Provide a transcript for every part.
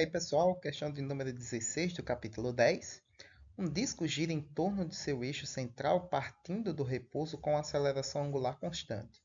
aí, pessoal, questão de número 16 do capítulo 10. Um disco gira em torno de seu eixo central partindo do repouso com aceleração angular constante.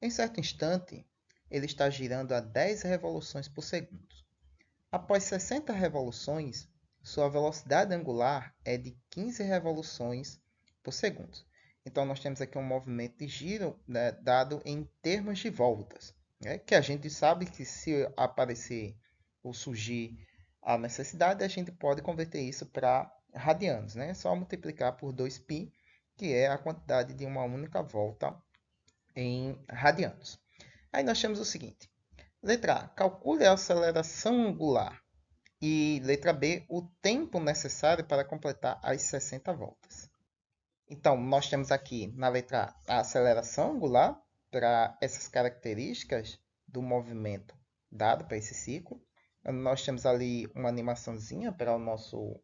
Em certo instante, ele está girando a 10 revoluções por segundo. Após 60 revoluções, sua velocidade angular é de 15 revoluções por segundo. Então, nós temos aqui um movimento de giro, né, dado em termos de voltas, né, que a gente sabe que se aparecer ou surgir a necessidade, a gente pode converter isso para radianos. Né? É só multiplicar por 2π, que é a quantidade de uma única volta em radianos. Aí nós temos o seguinte. Letra A. Calcule a aceleração angular. E letra B. O tempo necessário para completar as 60 voltas. Então, nós temos aqui na letra A a aceleração angular para essas características do movimento dado para esse ciclo. Nós temos ali uma animaçãozinha para o nosso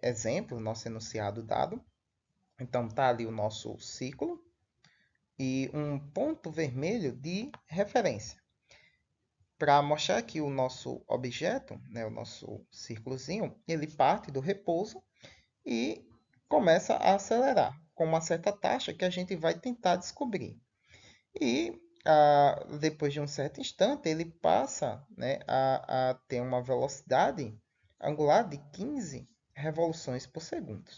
exemplo, nosso enunciado dado. Então, está ali o nosso ciclo e um ponto vermelho de referência. Para mostrar que o nosso objeto, né, o nosso círculozinho, ele parte do repouso e começa a acelerar com uma certa taxa que a gente vai tentar descobrir. E depois de um certo instante, ele passa, né, a ter uma velocidade angular de 15 revoluções por segundo.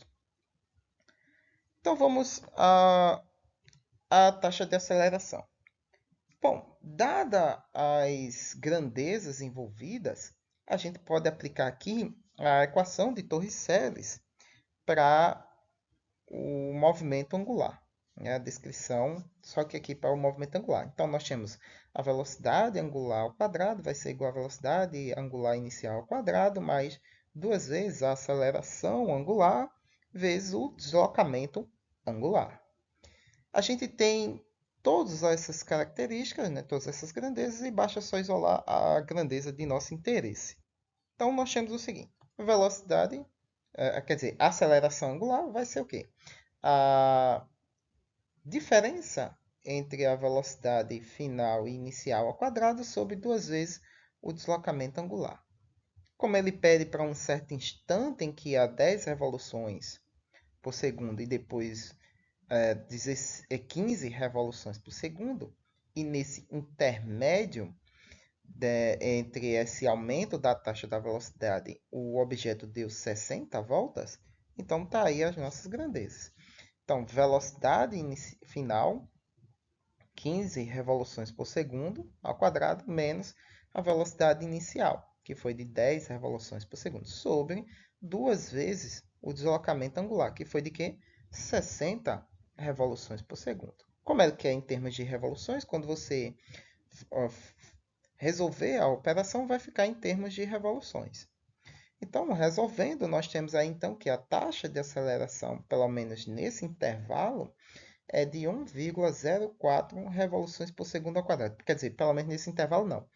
Então vamos à taxa de aceleração. Bom, dada as grandezas envolvidas, a gente pode aplicar aqui a equação de Torricelli para o movimento angular. Né? A descrição, só que aqui para o movimento angular. Então, nós temos a velocidade angular ao quadrado, vai ser igual à velocidade angular inicial ao quadrado, mais duas vezes a aceleração angular vezes o deslocamento angular. A gente tem todas essas características, né, todas essas grandezas, e basta só isolar a grandeza de nosso interesse. Então, nós temos o seguinte. Velocidade, quer dizer, aceleração angular vai ser o quê? A diferença entre a velocidade final e inicial ao quadrado sobre duas vezes o deslocamento angular. Como ele pede para um certo instante em que há 10 revoluções por segundo e depois 15 revoluções por segundo, e nesse intermédio entre esse aumento da taxa da velocidade, o objeto deu 60 voltas, então está aí as nossas grandezas. Então, velocidade final, 15 revoluções por segundo ao quadrado, menos a velocidade inicial, que foi de 10 revoluções por segundo, sobre duas vezes o deslocamento angular, que foi de quê? 60 revoluções por segundo. Como é que é em termos de revoluções? Quando você resolver a operação, vai ficar em termos de revoluções. Então, resolvendo, nós temos aí então que a taxa de aceleração, pelo menos nesse intervalo, é de 1,04 revoluções por segundo ao quadrado. Quer dizer, pelo menos nesse intervalo não.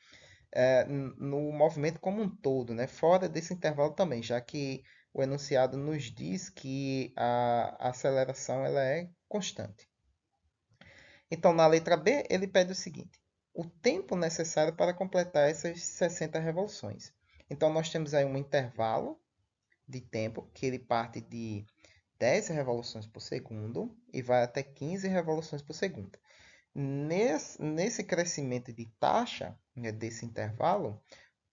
No movimento como um todo, né? Fora desse intervalo também, já que o enunciado nos diz que a aceleração ela é constante. Então, na letra B, ele pede o seguinte: o tempo necessário para completar essas 60 revoluções. Então, nós temos aí um intervalo de tempo que ele parte de 10 revoluções por segundo e vai até 15 revoluções por segundo. Nesse crescimento de taxa, né, desse intervalo,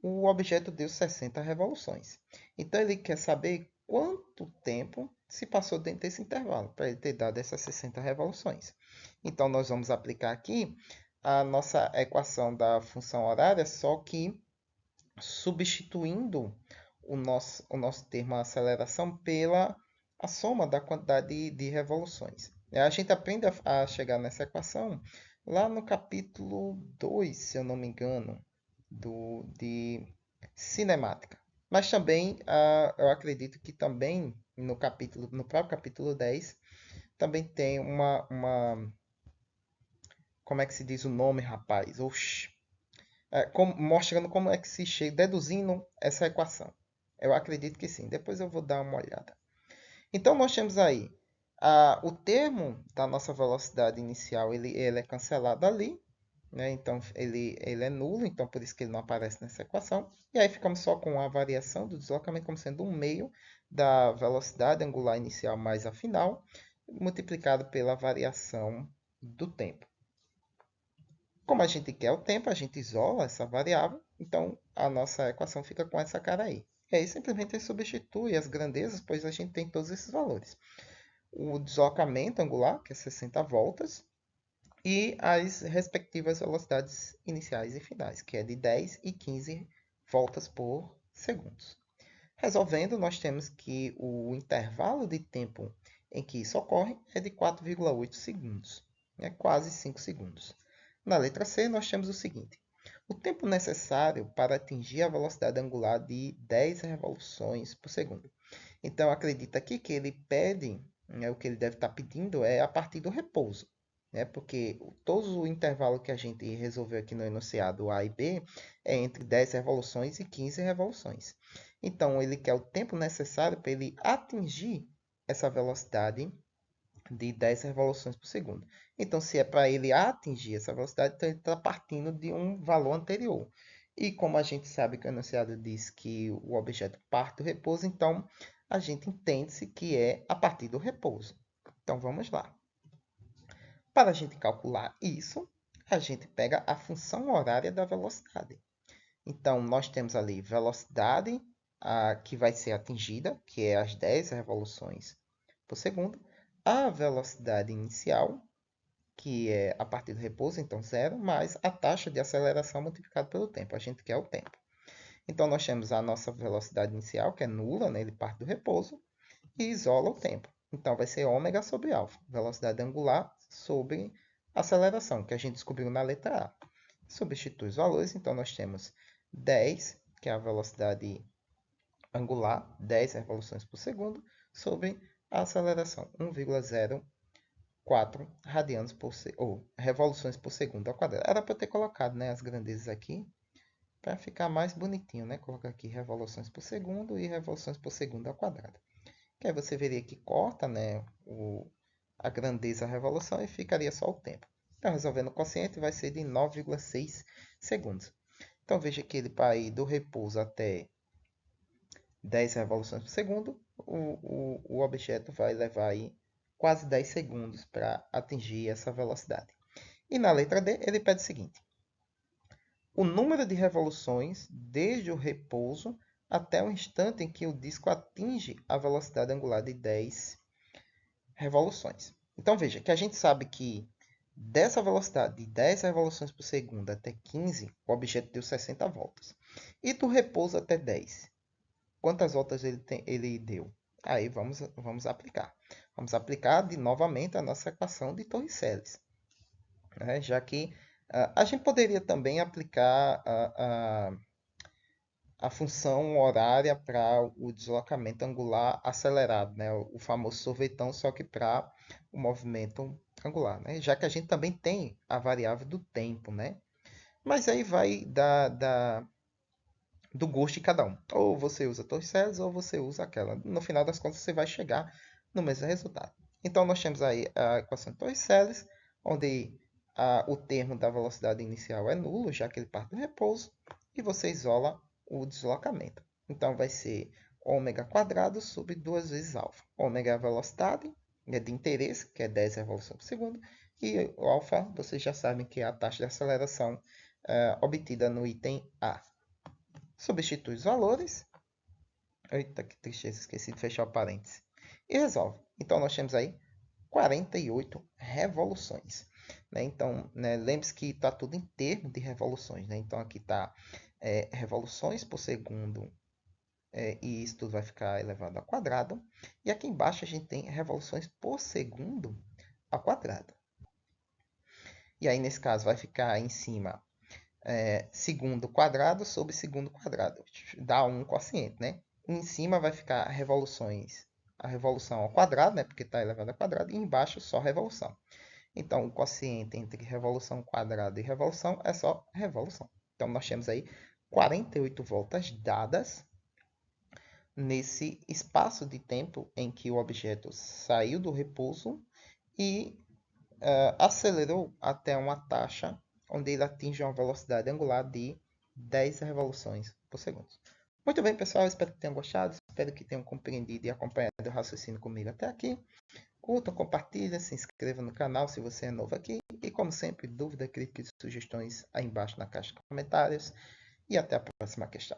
o objeto deu 60 revoluções. Então, ele quer saber quanto tempo se passou dentro desse intervalo, para ele ter dado essas 60 revoluções. Então, nós vamos aplicar aqui a nossa equação da função horária, só que substituindo o nosso termo aceleração pela a soma da quantidade de revoluções. A gente aprende a chegar nessa equação lá no capítulo 2, se eu não me engano, de cinemática. Mas também, eu acredito que também no próprio capítulo 10, também tem como é que se diz o nome, rapaz? Oxi. Mostrando como é que se chega, deduzindo essa equação. Eu acredito que sim. Depois eu vou dar uma olhada. Então, nós temos aí o termo da nossa velocidade inicial, ele é cancelado ali. né? Então ele é nulo, então por isso que ele não aparece nessa equação. E aí ficamos só com a variação do deslocamento como sendo um meio da velocidade angular inicial mais a final, multiplicado pela variação do tempo. Como a gente quer o tempo, a gente isola essa variável, então a nossa equação fica com essa cara aí. E aí simplesmente substitui as grandezas, pois a gente tem todos esses valores. O deslocamento angular, que é 60 voltas, e as respectivas velocidades iniciais e finais, que é de 10 e 15 voltas por segundo. Resolvendo, nós temos que o intervalo de tempo em que isso ocorre é de 4,8 segundos, né? Quase 5 segundos. Na letra C, nós temos o seguinte: o tempo necessário para atingir a velocidade angular de 10 revoluções por segundo. Então, acredita aqui que ele pede, né, o que ele deve estar pedindo é a partir do repouso, né? Porque todo o intervalo que a gente resolveu aqui no enunciado A e B é entre 10 revoluções e 15 revoluções. Então, ele quer o tempo necessário para ele atingir essa velocidade de 10 revoluções por segundo. Então, se é para ele atingir essa velocidade, então ele está partindo de um valor anterior. E como a gente sabe que o enunciado diz que o objeto parte do repouso, então a gente entende-se que é a partir do repouso. Então, vamos lá. Para a gente calcular isso, a gente pega a função horária da velocidade. Então, nós temos ali velocidade que vai ser atingida, que é as 10 revoluções por segundo, a velocidade inicial, que é a partir do repouso, então zero, mais a taxa de aceleração multiplicada pelo tempo. A gente quer o tempo. Então, nós temos a nossa velocidade inicial, que é nula, né? Ele parte do repouso, e isola o tempo. Então, vai ser ômega sobre alfa, velocidade angular sobre aceleração, que a gente descobriu na letra A. Substitui os valores, então nós temos 10, que é a velocidade angular, 10 revoluções por segundo, sobre a aceleração, 1,04 radianos por ou revoluções por segundo ao quadrado. Era para eu ter colocado, né, as grandezas aqui, para ficar mais bonitinho, né? Colocar aqui revoluções por segundo e revoluções por segundo ao quadrado. Que aí você veria que corta, né, a grandeza, a revolução, e ficaria só o tempo. Então, resolvendo o quociente, vai ser de 9,6 segundos. Então, veja que ele para ir do repouso até 10 revoluções por segundo, o objeto vai levar aí quase 10 segundos para atingir essa velocidade. E na letra D, ele pede o seguinte: o número de revoluções desde o repouso até o instante em que o disco atinge a velocidade angular de 10 revoluções. Então veja que a gente sabe que dessa velocidade de 10 revoluções por segundo até 15, o objeto deu 60 voltas. E do repouso até 10, quantas voltas ele deu? Aí vamos aplicar. Vamos aplicar novamente a nossa equação de Torricelli, né? Já que a gente poderia também aplicar a função horária para o deslocamento angular acelerado, né? O famoso sorvetão, só que para o movimento angular, né? Já que a gente também tem a variável do tempo, né? Mas aí vai do gosto de cada um. Ou você usa Torricelli ou você usa aquela. No final das contas, você vai chegar no mesmo resultado. Então, nós temos aí a equação de Torricelli, onde o termo da velocidade inicial é nulo, já que ele parte do repouso, e você isola o deslocamento. Então, vai ser ômega quadrado sobre 2 vezes alfa. Ômega é a velocidade de interesse, que é 10 revoluções por segundo, e o alfa, vocês já sabem que é a taxa de aceleração obtida no item A. Substitui os valores. Eita, que tristeza, esqueci de fechar o parênteses. E resolve. Então, nós temos aí 48 revoluções. Né? Então, né, lembre-se que está tudo em termos de revoluções. Né? Então, aqui está revoluções por segundo, e isso tudo vai ficar elevado ao quadrado. E aqui embaixo a gente tem revoluções por segundo ao quadrado. E aí, nesse caso, vai ficar em cima segundo quadrado sobre segundo quadrado. Dá um quociente, né? Em cima vai ficar revoluções, a revolução ao quadrado, né? Porque está elevado ao quadrado. E embaixo só revolução. Então, o quociente entre revolução ao quadrado e revolução é só revolução. Então, nós temos aí 48 voltas dadas nesse espaço de tempo em que o objeto saiu do repouso e acelerou até uma taxa onde ele atinge uma velocidade angular de 10 revoluções por segundo. Muito bem, pessoal, espero que tenham gostado, espero que tenham compreendido e acompanhado o raciocínio comigo até aqui. Curtam, compartilhem, se inscrevam no canal se você é novo aqui. E como sempre, dúvida, críticas e sugestões aí embaixo na caixa de comentários. E até a próxima questão.